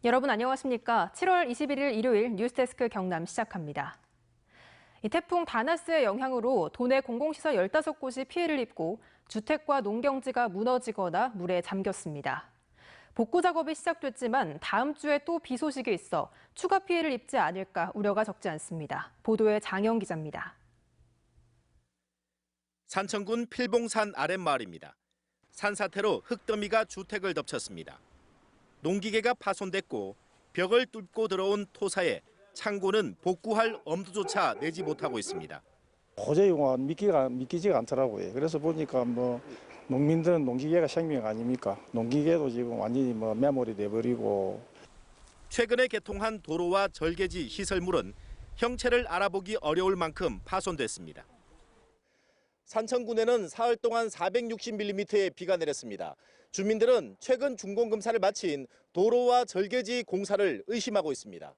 여러분 안녕하십니까? 7월 21일 일요일 뉴스데스크 경남 시작합니다. 이 태풍 다나스의 영향으로 도내 공공시설 15곳이 피해를 입고 주택과 농경지가 무너지거나 물에 잠겼습니다. 복구 작업이 시작됐지만 다음 주에 또 비 소식이 있어 추가 피해를 입지 않을까 우려가 적지 않습니다. 보도에 장영 기자입니다. 산청군 필봉산 아랫마을입니다. 산사태로 흙더미가 주택을 덮쳤습니다. 농기계가 파손됐고 벽을 뚫고 들어온 토사에 창고는 복구할 엄두조차 내지 못하고 있습니다. 도저히 믿기지가 않더라고요. 그래서 보니까 농민들은 농기계가 생명 아닙니까? 농기계도 지금 완전히 매몰이 돼버리고. 최근에 개통한 도로와 절개지 시설물은 형체를 알아보기 어려울 만큼 파손됐습니다. 산청군에는 사흘 동안 460mm의 비가 내렸습니다. 주민들은 최근 준공검사를 마친 도로와 절개지 공사를 의심하고 있습니다.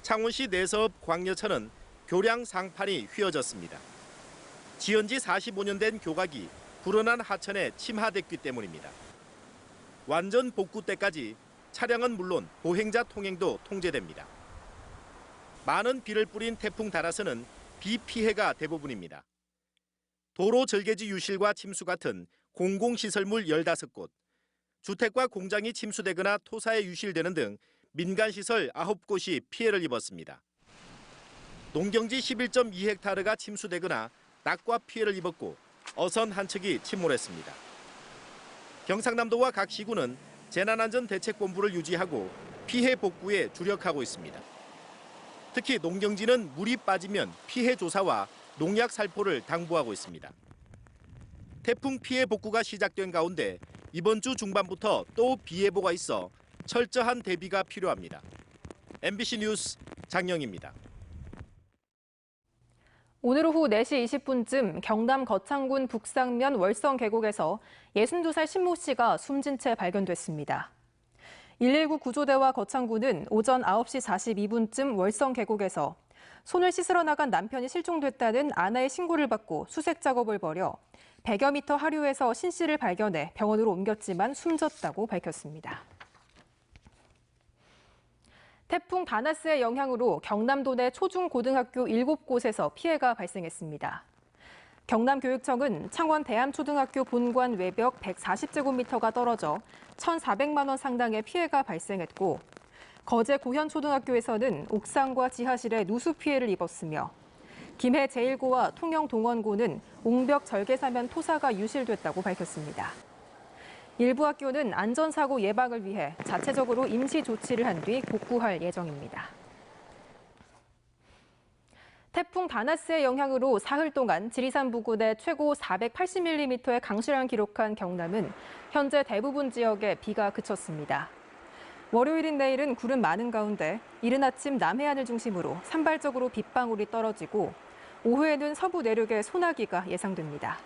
창원시 내서읍 광여천은 교량 상판이 휘어졌습니다. 지은 지 45년 된 교각이 불어난 하천에 침하됐기 때문입니다. 완전 복구 때까지 차량은 물론 보행자 통행도 통제됩니다. 많은 비를 뿌린 태풍 다나스는 비 피해가 대부분입니다. 도로 절개지 유실과 침수 같은 공공시설물 15곳, 주택과 공장이 침수되거나 토사에 유실되는 등 민간시설 9곳이 피해를 입었습니다. 농경지 11.2헥타르가 침수되거나 낙과 피해를 입었고 어선 한 척이 침몰했습니다. 경상남도와 각 시군은 재난안전대책본부를 유지하고 피해 복구에 주력하고 있습니다. 특히 농경지는 물이 빠지면 피해 조사와 농약 살포를 당부하고 있습니다. 태풍 피해 복구가 시작된 가운데 이번 주 중반부터 또 비 예보가 있어 철저한 대비가 필요합니다. MBC 뉴스 장영입니다. 오늘 오후 4시 20분쯤 경남 거창군 북상면 월성 계곡에서 62살 신모 씨가 숨진 채 발견됐습니다. 119 구조대와 거창군은 오전 9시 42분쯤 월성 계곡에서 손을 씻으러 나간 남편이 실종됐다는 아내의 신고를 받고 수색 작업을 벌여 100여 미터 하류에서 신 씨를 발견해 병원으로 옮겼지만 숨졌다고 밝혔습니다. 태풍 다나스의 영향으로 경남도 내 초중고등학교 7곳에서 피해가 발생했습니다. 경남교육청은 창원 대암초등학교 본관 외벽 140제곱미터가 떨어져 1,400만 원 상당의 피해가 발생했고 거제 고현초등학교에서는 옥상과 지하실에 누수 피해를 입었으며 김해 제1고와 통영동원고는 옹벽 절개사면 토사가 유실됐다고 밝혔습니다. 일부 학교는 안전사고 예방을 위해 자체적으로 임시 조치를 한 뒤 복구할 예정입니다. 태풍 다나스의 영향으로 사흘 동안 지리산 부근에 최고 480mm의 강수량을 기록한 경남은 현재 대부분 지역에 비가 그쳤습니다. 월요일인 내일은 구름 많은 가운데 이른 아침 남해안을 중심으로 산발적으로 빗방울이 떨어지고 오후에는 서부 내륙에 소나기가 예상됩니다.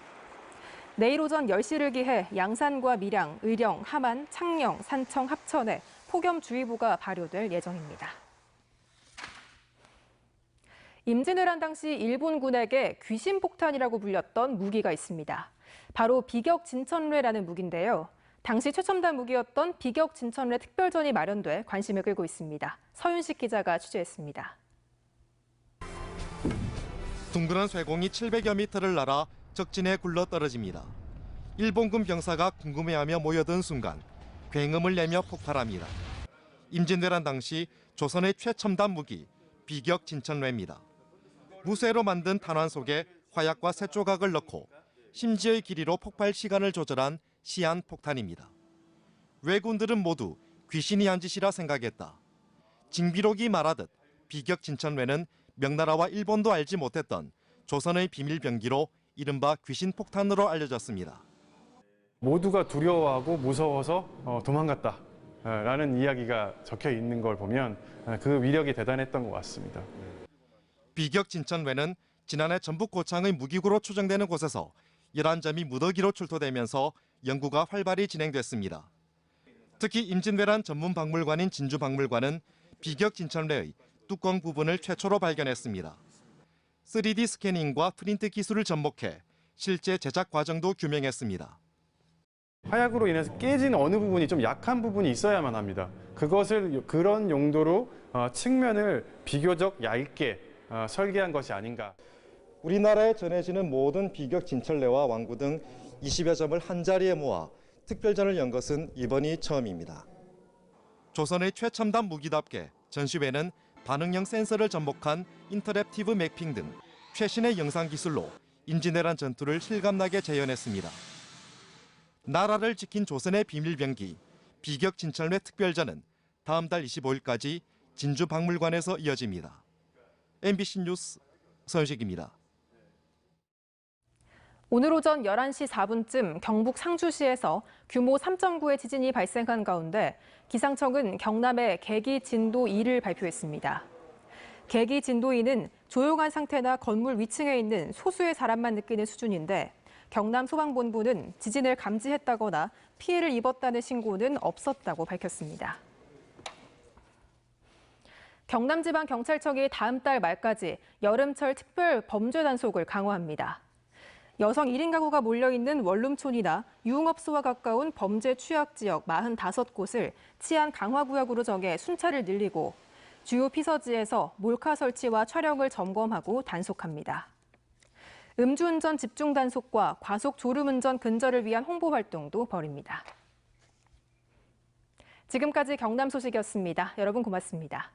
내일 오전 10시를 기해 양산과 밀양, 의령, 함안, 창녕, 산청, 합천에 폭염주의보가 발효될 예정입니다. 임진왜란 당시 일본군에게 귀신폭탄이라고 불렸던 무기가 있습니다. 바로 비격진천뢰라는 무기인데요. 당시 최첨단 무기였던 비격진천뢰 특별전이 마련돼 관심을 끌고 있습니다. 서윤식 기자가 취재했습니다. 둥그런 쇠공이 700여 미터를 날아 적진에 굴러떨어집니다. 일본군 병사가 궁금해하며 모여든 순간 굉음을 내며 폭발합니다. 임진왜란 당시 조선의 최첨단 무기 비격진천뢰입니다. 무쇠로 만든 탄환 속에 화약과 쇠조각을 넣고 심지어의 길이로 폭발 시간을 조절한 시한 폭탄입니다. 왜군들은 모두 귀신이 한 짓이라 생각했다. 징비록이 말하듯 비격진천뢰는 명나라와 일본도 알지 못했던 조선의 비밀 병기로 이른바 귀신폭탄으로 알려졌습니다. 모두가 두려워하고 무서워서 도망갔다라는 이야기가 적혀 있는 걸 보면 그 위력이 대단했던 것 같습니다. 비격진천뢰는 지난해 전북 고창의 무기고로 추정되는 곳에서 11점이 무더기로 출토되면서 연구가 활발히 진행됐습니다. 특히 임진왜란 전문 박물관인 진주박물관은 비격진천뢰의 뚜껑 부분을 최초로 발견했습니다. 3D 스캐닝과 프린트 기술을 접목해 실제 제작 과정도 규명했습니다. 화약으로 인해서 깨진 어느 부분이 좀 약한 부분이 있어야만 합니다. 그런 용도로 측면을 비교적 얇게 설계한 것이 아닌가. 우리나라에 전해지는 모든 비격 진철례와 완구 등 20여 점을 한자리에 모아 특별전을 연 것은 이번이 처음입니다. 조선의 최첨단 무기답게 전시회는 반응형 센서를 접목한 인터랙티브 매핑 등 최신의 영상 기술로 임진왜란 전투를 실감나게 재현했습니다. 나라를 지킨 조선의 비밀병기 비격 진철매 특별전은 다음 달 25일까지 진주박물관에서 이어집니다. MBC 뉴스 서현식입니다. 오늘 오전 11시 4분쯤 경북 상주시에서 규모 3.9의 지진이 발생한 가운데 기상청은 경남에 계기 진도 2를 발표했습니다. 계기 진도 2는 조용한 상태나 건물 위층에 있는 소수의 사람만 느끼는 수준인데 경남 소방본부는 지진을 감지했다거나 피해를 입었다는 신고는 없었다고 밝혔습니다. 경남지방경찰청이 다음 달 말까지 여름철 특별 범죄 단속을 강화합니다. 여성 1인 가구가 몰려있는 원룸촌이나 유흥업소와 가까운 범죄 취약 지역 45곳을 치안 강화 구역으로 정해 순찰을 늘리고 주요 피서지에서 몰카 설치와 촬영을 점검하고 단속합니다. 음주운전 집중 단속과 과속 졸음운전 근절을 위한 홍보 활동도 벌입니다. 지금까지 경남 소식이었습니다. 여러분 고맙습니다.